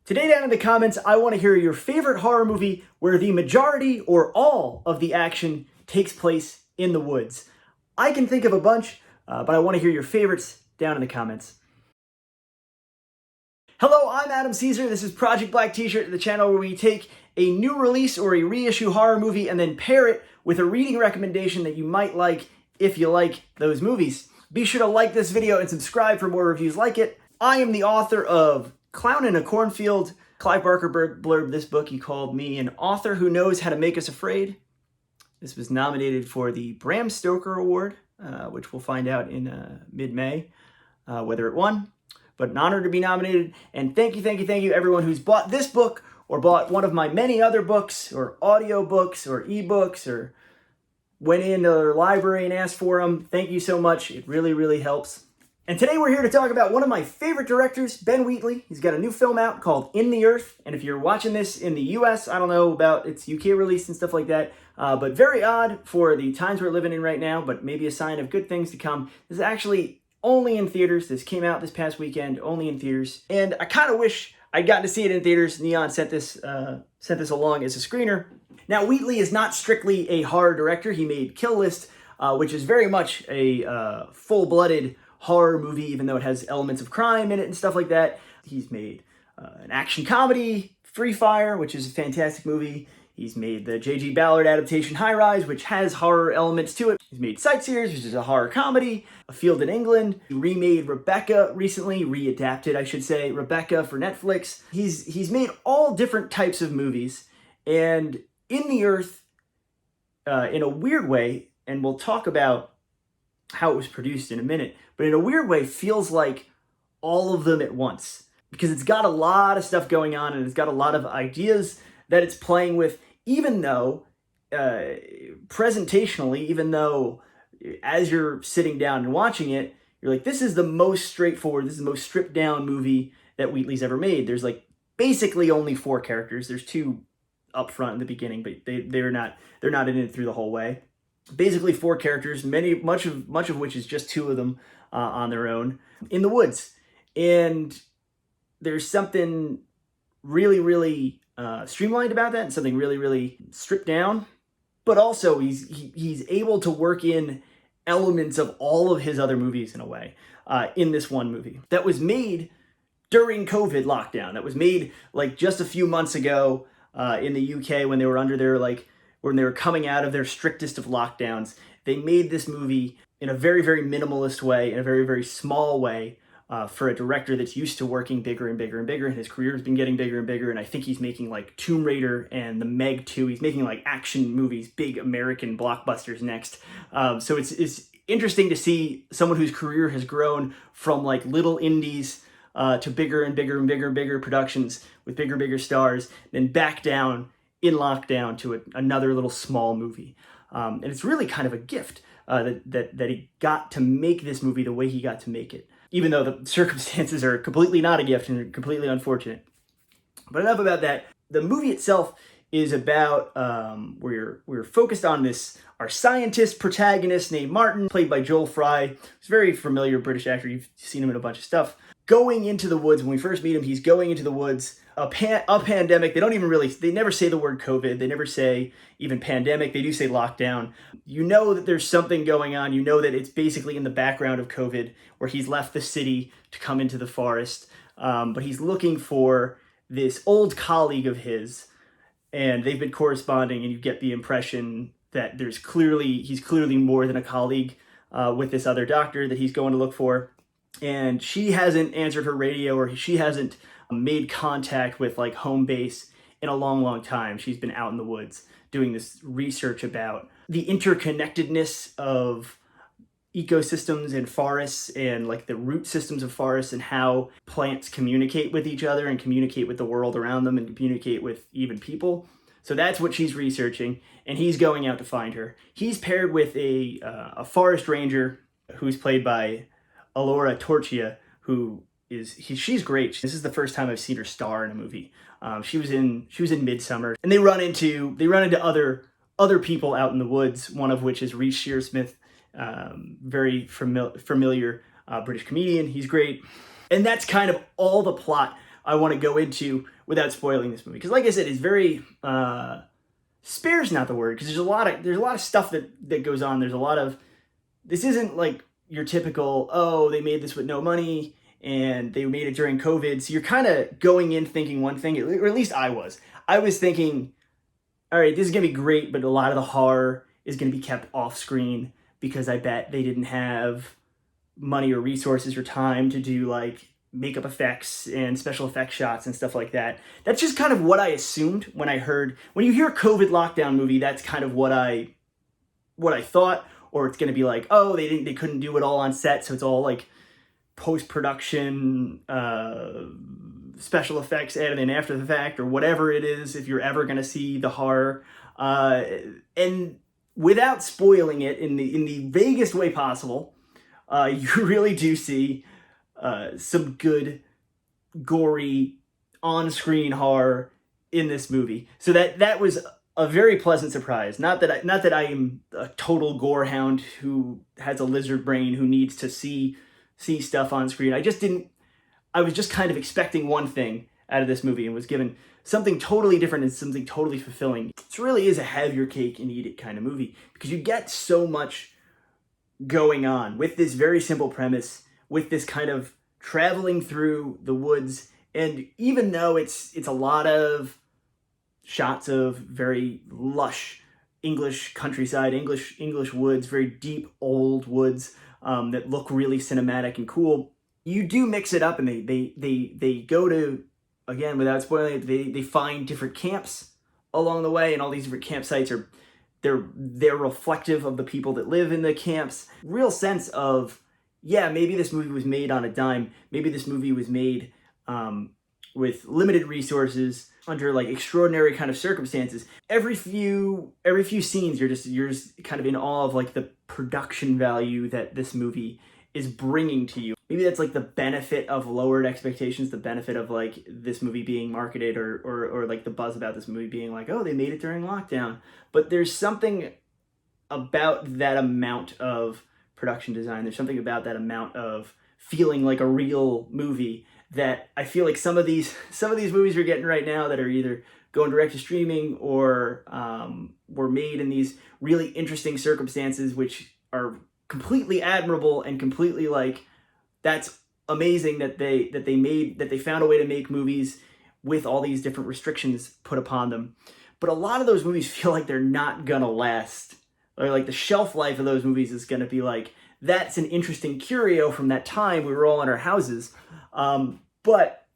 Today down in the comments, I want to hear your favorite horror movie where the majority or all of the action takes place in the woods. I can think of a bunch, but I want to hear your favorites down in the comments. Hello, I'm Adam Caesar. This is Project Black T-Shirt, the channel where we take a new release or a reissue horror movie and then pair it with a reading recommendation that you might like if you like those movies. Be sure to like this video and subscribe for more reviews like it. I am the author of Clown in a Cornfield. Clive Barker blurbed this book. He called me an author who knows how to make us afraid. This was nominated for the Bram Stoker Award, which we'll find out in mid-May, whether it won. But an honor to be nominated. And thank you everyone who's bought this book or bought one of my many other books or audio books or ebooks or went into their library and asked for them. Thank you so much. It really, really helps. And today we're here to talk about one of my favorite directors, Ben Wheatley. He's got a new film out called In the Earth. And if you're watching this in the US, I don't know about its UK release and stuff like that, but very odd for the times we're living in right now, but maybe a sign of good things to come. This is actually only in theaters. This came out this past weekend, only in theaters. And I kind of wish I'd gotten to see it in theaters. Neon sent this along as a screener. Now, Wheatley is not strictly a horror director. He made Kill List, which is very much a full-blooded horror movie, even though it has elements of crime in it and stuff like that. He's made an action comedy, Free Fire, which is a fantastic movie. He's made the J.G. Ballard adaptation High Rise, which has horror elements to it. He's made Sightseers, which is a horror comedy. A Field in England. He remade Rebecca recently, readapted, I should say, Rebecca for Netflix. He's made all different types of movies. And In the Earth, in a weird way, and we'll talk about how it was produced in a minute, but in a weird way feels like all of them at once. Because it's got a lot of stuff going on and it's got a lot of ideas that it's playing with, even though, presentationally, even though as you're sitting down and watching it, you're like, this is the most straightforward, this is the most stripped down movie that Wheatley's ever made. There's like basically only 4 characters. There's 2 up front in the beginning, but they're not in it through the whole way. Basically 4 characters, much of which is just 2 of them on their own in the woods. And there's something really, really streamlined about that, and something really, really stripped down. But also he's able to work in elements of all of his other movies in a way in this one movie that was made during COVID lockdown. That was made like just a few months ago in the UK when they were under their when they were coming out of their strictest of lockdowns. They made this movie in a very, very minimalist way, in a very, very small way, for a director that's used to working bigger and bigger and bigger, and his career has been getting bigger and bigger, and I think he's making like Tomb Raider and The Meg 2. He's making like action movies, big American blockbusters next. So it's interesting to see someone whose career has grown from like little indies to bigger and bigger and bigger and bigger productions with bigger and bigger stars, then back down in lockdown to another little small movie. And it's really kind of a gift that he got to make this movie the way he got to make it, even though the circumstances are completely not a gift and completely unfortunate. But enough about that. The movie itself is about, we're focused on our scientist protagonist named Martin, played by Joel Fry. He's a very familiar British actor. You've seen him in a bunch of stuff. Going into the woods, when we first meet him, he's going into the woods, a pandemic. They never say the word COVID. They never say even pandemic. They do say lockdown. You know that there's something going on. You know that it's basically in the background of COVID, where he's left the city to come into the forest. But he's looking for this old colleague of his, and they've been corresponding, and you get the impression that he's clearly more than a colleague with this other doctor that he's going to look for. And she hasn't answered her radio, or she hasn't made contact with like home base in a long, long time. She's been out in the woods doing this research about the interconnectedness of ecosystems and forests, and like the root systems of forests, and how plants communicate with each other and communicate with the world around them and communicate with even people. So that's what she's researching, and he's going out to find her. He's paired with a forest ranger who's played by Alora Torchia, she's great. This is the first time I've seen her star in a movie. She was in Midsummer, and they run into other people out in the woods. One of which is Reece Shearsmith, very familiar British comedian. He's great, and that's kind of all the plot I want to go into without spoiling this movie. Because like I said, it's very spare's not the word, because there's a lot of stuff that goes on. There's a lot of, this isn't like your typical, oh, they made this with no money and they made it during COVID. So you're kind of going in thinking one thing, or at least I was. I was thinking, all right, this is going to be great, but a lot of the horror is going to be kept off screen because I bet they didn't have money or resources or time to do like makeup effects and special effects shots and stuff like that. That's just kind of what I assumed when you hear COVID lockdown movie, that's kind of what I thought. Or it's going to be like, oh, they couldn't do it all on set, so it's all like post-production special effects added in after the fact, or whatever it is, if you're ever going to see the horror. And without spoiling it in the vaguest way possible, you really do see some good, gory, on-screen horror in this movie. So that was a very pleasant surprise. Not that I am a total gore hound who has a lizard brain who needs to see stuff on screen. I was just kind of expecting one thing out of this movie and was given something totally different and something totally fulfilling. It really is a have your cake and eat it kind of movie, because you get so much going on with this very simple premise, with this kind of traveling through the woods. And even though it's a lot of shots of very lush English countryside, English woods, very deep old woods that look really cinematic and cool, you do mix it up, and they go to, again, without spoiling it, they find different camps along the way, and all these different campsites are they're reflective of the people that live in the camps. Real sense of, yeah, maybe this movie was made on a dime. Maybe this movie was made with limited resources under like extraordinary kind of circumstances. Every few scenes, you're just kind of in awe of like the production value that this movie is bringing to you. Maybe that's like the benefit of lowered expectations, the benefit of like this movie being marketed, or like the buzz about this movie being like, oh, they made it during lockdown. But there's something about that amount of production design. There's something about that amount of feeling like a real movie that I feel like some of these movies we're getting right now that are either going direct to streaming or were made in these really interesting circumstances, which are completely admirable and completely like, that's amazing that they found a way to make movies with all these different restrictions put upon them. But a lot of those movies feel like they're not gonna last, or like the shelf life of those movies is gonna be like, that's an interesting curio from that time we were all in our houses. But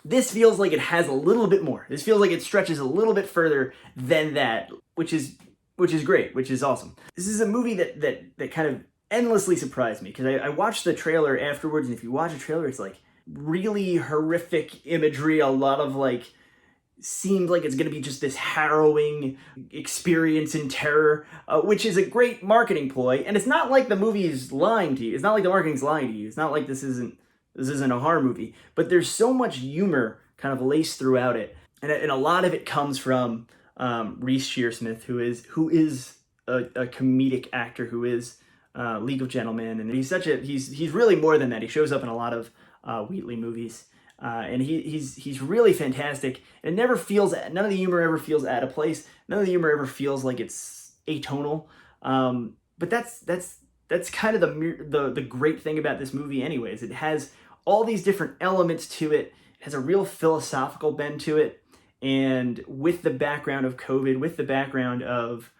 this feels like it has a little bit more. This feels like it stretches a little bit further than that, which is great, which is awesome. This is a movie that kind of endlessly surprised me, because I watched the trailer afterwards, and if you watch a trailer, it's like really horrific imagery, a lot of like, seemed like it's going to be just this harrowing experience in terror, which is a great marketing ploy. And it's not like the movie's lying to you. It's not like the marketing's lying to you. It's not like this isn't a horror movie. But there's so much humor kind of laced throughout it, and a lot of it comes from Reece Shearsmith, who is a comedic actor, who is League of Gentlemen, and he's really more than that. He shows up in a lot of Wheatley movies. And he's really fantastic. And none of the humor ever feels out of place. None of the humor ever feels like it's atonal. But that's kind of the great thing about this movie anyways. It has all these different elements to it. It has a real philosophical bend to it. And with the background of COVID, with the background of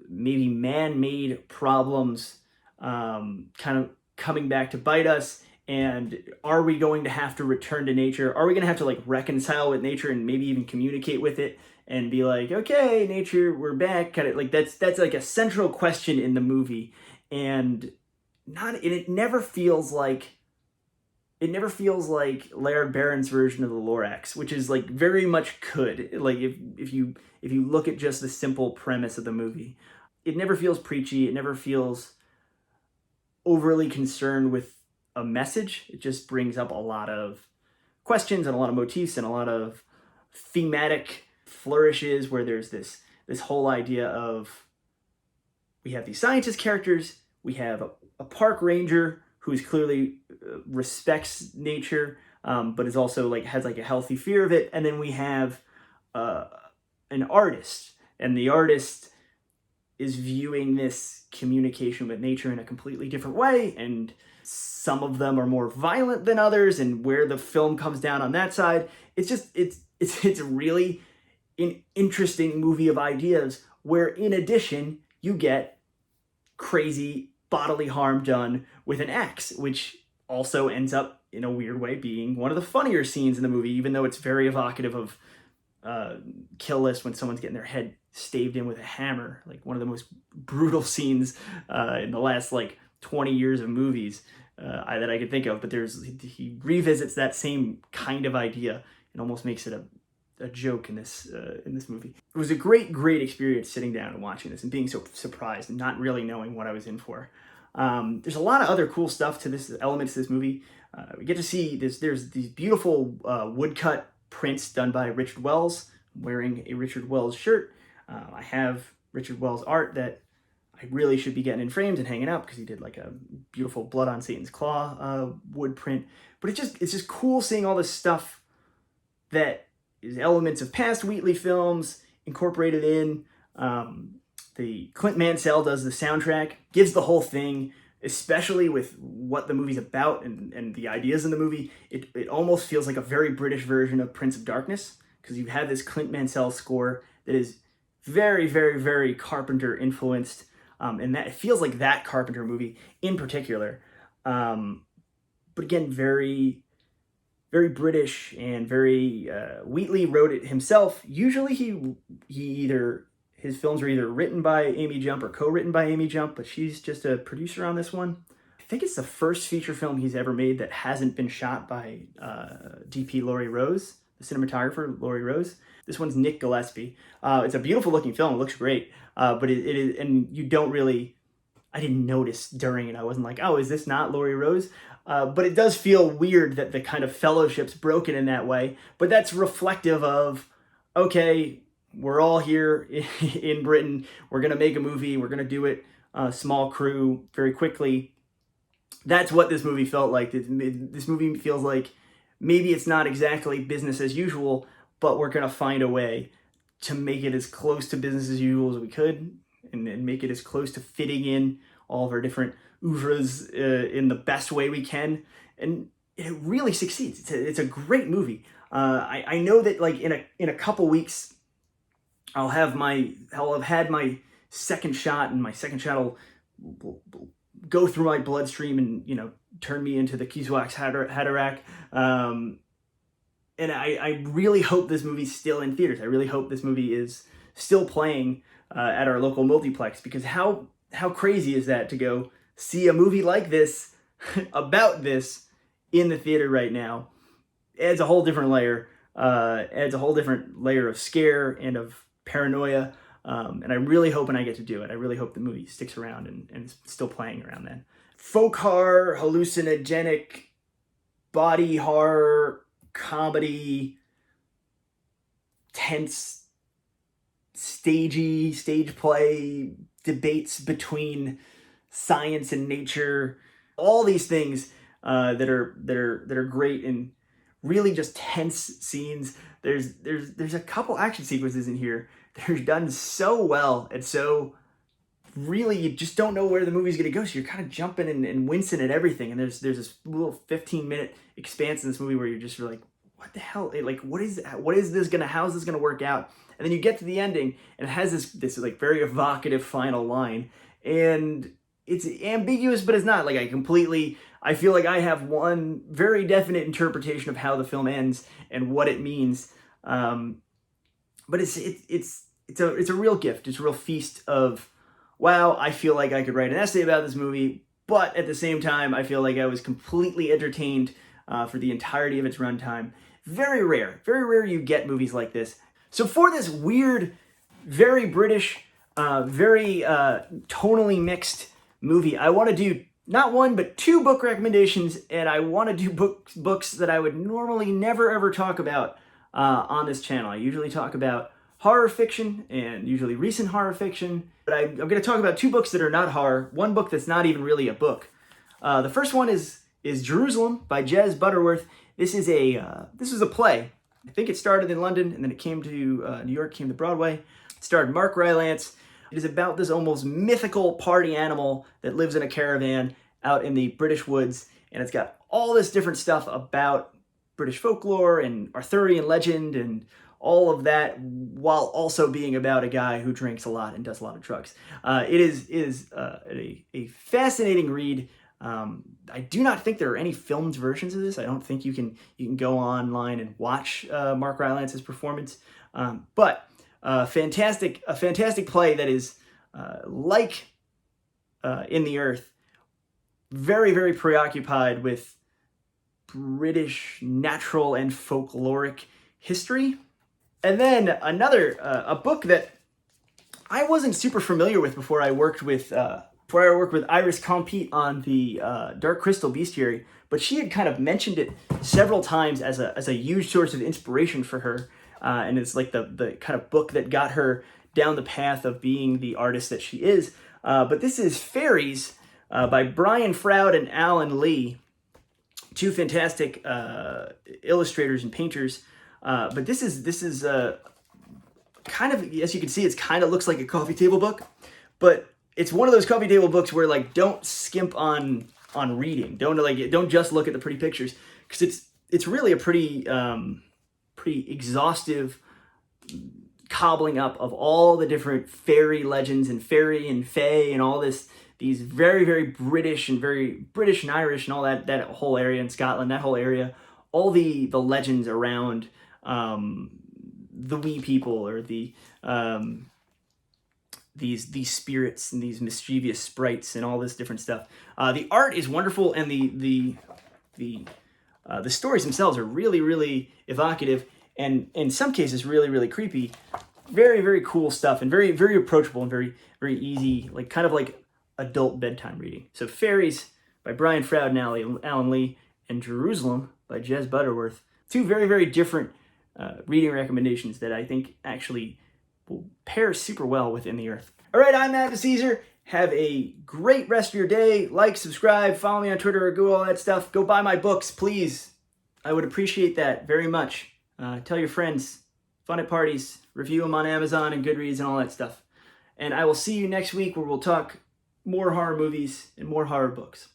maybe man-made problems kind of coming back to bite us, and are we going to have to return to nature? Are we going to have to like reconcile with nature and maybe even communicate with it and be like, okay, nature, we're back? Kind of like that's like a central question in the movie, and it never feels like Laird Barron's version of the Lorax, which is like very much could. Like if you look at just the simple premise of the movie, it never feels preachy. It never feels overly concerned with a message. It just brings up a lot of questions and a lot of motifs and a lot of thematic flourishes, where there's this whole idea of, we have these scientist characters, we have a park ranger who's clearly respects nature, but is also like has like a healthy fear of it. And then we have uh, an artist, and the artist is viewing this communication with nature in a completely different way, and some of them are more violent than others, and where the film comes down on that side, it's really an interesting movie of ideas, where in addition you get crazy bodily harm done with an axe, which also ends up in a weird way being one of the funnier scenes in the movie, even though it's very evocative of Kill List when someone's getting their head staved in with a hammer, like one of the most brutal scenes in the last like 20 years of movies that I could think of. But he revisits that same kind of idea and almost makes it a joke in this movie. It was a great experience sitting down and watching this and being so surprised and not really knowing what I was in for. There's a lot of other cool stuff to this, elements to this movie. We get to see this. There's these beautiful woodcut prints done by Richard Wells. I'm wearing a Richard Wells shirt. I have Richard Wells art that I really should be getting in frames and hanging up, because he did like a beautiful Blood on Satan's Claw wood print. But it's just cool seeing all this stuff that is elements of past Wheatley films incorporated in. The Clint Mansell does the soundtrack, gives the whole thing, especially with what the movie's about and the ideas in the movie, it almost feels like a very British version of Prince of Darkness, because you have this Clint Mansell score that is very Carpenter influenced, and that it feels like that Carpenter movie in particular. But again, very British and very Wheatley wrote it himself. Usually his films are either written by Amy Jump or co-written by Amy Jump, but she's just a producer on this one. I think it's the first feature film he's ever made that hasn't been shot by DP Laurie Rose, the cinematographer Laurie Rose. This one's Nick Gillespie. It's a beautiful looking film. It looks great, but it is, and you don't really, I didn't notice during it. I wasn't like, oh, is this not Laurie Rose? But it does feel weird that the kind of fellowship's broken in that way. But that's reflective of, okay, we're all here in Britain. We're going to make a movie. We're going to do it, small crew, very quickly. That's what this movie felt like. This movie feels like maybe it's not exactly business as usual, but we're going to find a way to make it as close to business as usual as we could, and make it as close to fitting in all of our different oeuvres in the best way we can. And it really succeeds. It's a great movie. I know that like in a couple weeks, I'll have had my second shot, and my second shot will go through my bloodstream and, turn me into the Kiswaks Haderach. And I really hope this movie's still in theaters. I really hope this movie is still playing at our local multiplex, because how crazy is that to go see a movie like this about this in the theater right now? Adds a whole different layer. Adds a whole different layer of scare and of paranoia. And I'm really hoping I get to do it. I really hope the movie sticks around and is still playing around then. Folk horror, hallucinogenic, body horror, comedy, tense, stagey, stage play, debates between science and nature, all these things that are great, and really just tense scenes. There's a couple action sequences in here. They're done so well, and so really you just don't know where the movie's gonna go. So you're kind of jumping and wincing at everything. And there's this little 15-minute expanse in this movie where you're like, what the hell? Like, what is this gonna? How is this gonna work out? And then you get to the ending, and it has this like very evocative final line, and it's ambiguous, but it's not. Like I feel like I have one very definite interpretation of how the film ends and what it means. But it's a real gift. It's a real feast of, wow, I feel like I could write an essay about this movie, but at the same time, I feel like I was completely entertained for the entirety of its runtime. Very rare you get movies like this. So for this weird, very British, very tonally mixed movie, I want to do not one, but two book recommendations, and I want to do books that I would normally never ever talk about on this channel. I usually talk about horror fiction, and usually recent horror fiction, but I'm going to talk about two books that are not horror, one book that's not even really a book. The first one is Jerusalem by Jez Butterworth. This was a play. I think it started in London, and then it came to New York, came to Broadway. It starred Mark Rylance. It is about this almost mythical party animal that lives in a caravan out in the British woods, and it's got all this different stuff about British folklore and Arthurian legend and all of that, while also being about a guy who drinks a lot and does a lot of drugs. It is a fascinating read. I do not think there are any filmed versions of this. I don't think you can go online and watch Mark Rylance's performance. But a fantastic play that is like In the Earth, very, very preoccupied with British natural and folkloric history. And then another a book that I wasn't super familiar with before I worked with Iris Compete on the Dark Crystal Bestiary, but she had kind of mentioned it several times as a huge source of inspiration for her, and it's like the kind of book that got her down the path of being the artist that she is. But this is Fairies by Brian Froud and Alan Lee, two fantastic illustrators and painters. But this is kind of, as you can see, it's kind of looks like a coffee table book, but it's one of those coffee table books where like don't skimp on reading. Don't just look at the pretty pictures, because it's really a pretty exhaustive cobbling up of all the different fairy legends and fairy and fae and all these very, very British and Irish and all that whole area in Scotland, that whole area, all the legends around the wee people, or these spirits and these mischievous sprites and all this different stuff. The art is wonderful, and the stories themselves are really, really evocative, and in some cases really, really creepy. Very, very cool stuff, and very, very approachable, and very, very easy, like kind of like adult bedtime reading. So Fairies by Brian Froud and Alan Lee, and Jerusalem by Jez Butterworth. Two very, very different reading recommendations that I think actually will pair super well with In the Earth. All right, I'm Matt Caesar. Have a great rest of your day. Like, subscribe, follow me on Twitter or Google, all that stuff. Go buy my books, please. I would appreciate that very much. Tell your friends. Fun at parties. Review them on Amazon and Goodreads and all that stuff. And I will see you next week, where we'll talk more horror movies and more horror books.